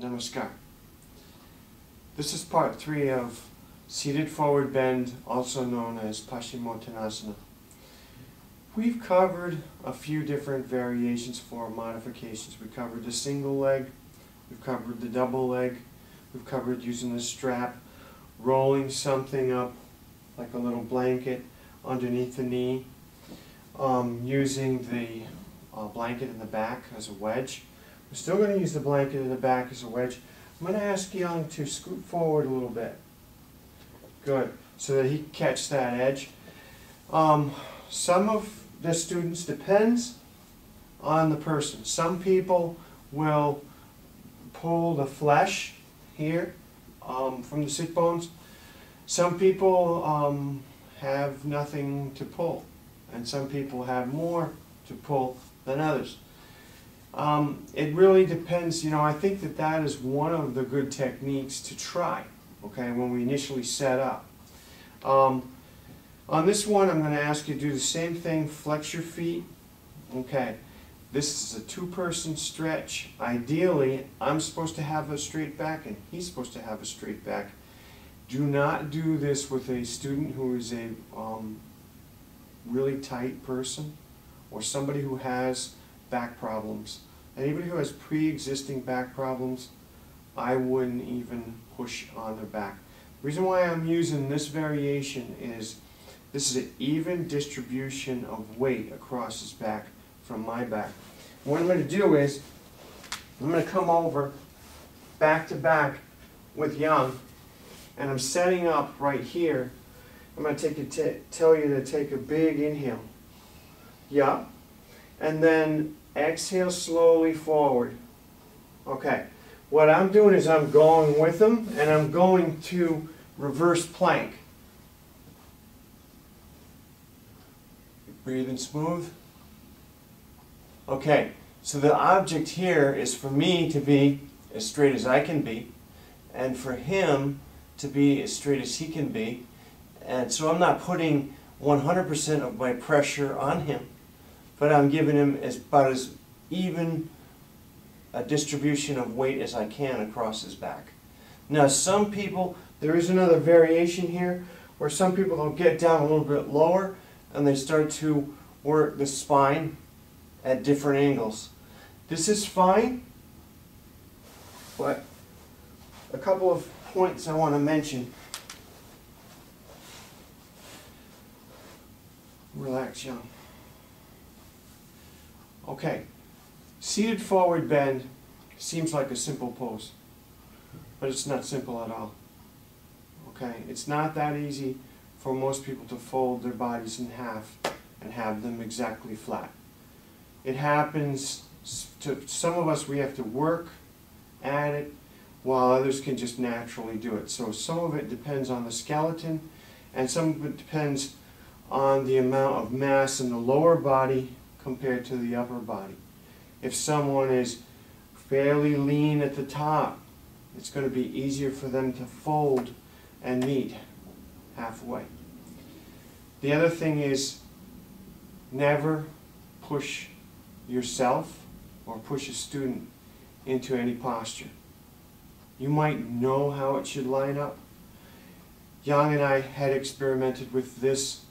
Namaskar. This is part 3 of seated forward bend, also known as Paschimottanasana. We've covered a few different variations for modifications. We covered the single leg, we've covered the double leg, we've covered using the strap, rolling something up like a little blanket underneath the knee, using the blanket in the back as a wedge. We're still going to use the blanket in the back as a wedge. I'm going to ask Yong to scoot forward a little bit. Good. So that he can catch that edge. Some of the students, depends on the person. Some people will pull the flesh here from the sit bones. Some people have nothing to pull. And some people have more to pull than others. It really depends. I think that is one of the good techniques to try, okay, when we initially set up. On this one, I'm going to ask you to do the same thing, flex your feet. Okay, this is a two-person stretch. Ideally, I'm supposed to have a straight back and he's supposed to have a straight back. Do not do this with a student who is a really tight person or somebody who has back problems. Anybody who has pre-existing back problems, I wouldn't even push on their back. The reason why I'm using this variation is this is an even distribution of weight across his back from my back. And what I'm going to do is I'm going to come over back to back with Yong, and I'm setting up right here. I'm going to tell you to take a big inhale. Yup. And then exhale slowly forward. Okay. What I'm doing is I'm going with them and I'm going to reverse plank. Breathing smooth. Okay. So the object here is for me to be as straight as I can be and for him to be as straight as he can be. And so I'm not putting 100% of my pressure on him, but I'm giving him about as even a distribution of weight as I can across his back. Now some people, there is another variation here, where some people will get down a little bit lower and they start to work the spine at different angles. This is fine, but a couple of points I want to mention. Relax, Yong. Okay, seated forward bend seems like a simple pose, but it's not simple at all. Okay, it's not that easy for most people to fold their bodies in half and have them exactly flat. It happens to some of us. We have to work at it, while others can just naturally do it. So some of it depends on the skeleton, and some of it depends on the amount of mass in the lower body compared to the upper body. If someone is fairly lean at the top, it's going to be easier for them to fold and meet halfway. The other thing is, never push yourself or push a student into any posture. You might know how it should line up. Yong and I had experimented with this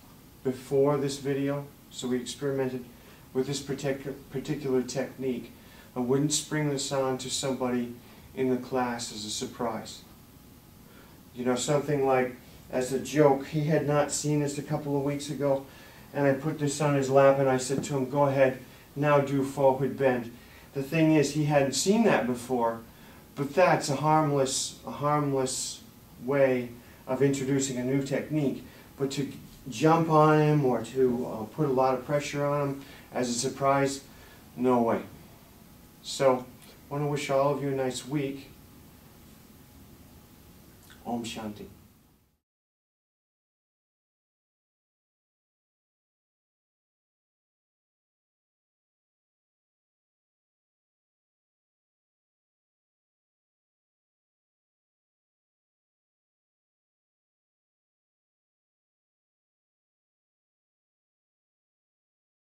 before this video, so we experimented with this particular technique. I wouldn't spring this on to somebody in the class as a surprise. Something like, as a joke, he had not seen this a couple of weeks ago, and I put this on his lap and I said to him, go ahead, now do forward bend. The thing is, he hadn't seen that before, but that's a harmless way of introducing a new technique. But to jump on him or to put a lot of pressure on him as a surprise, no way. So I want to wish all of you a nice week. Om Shanti.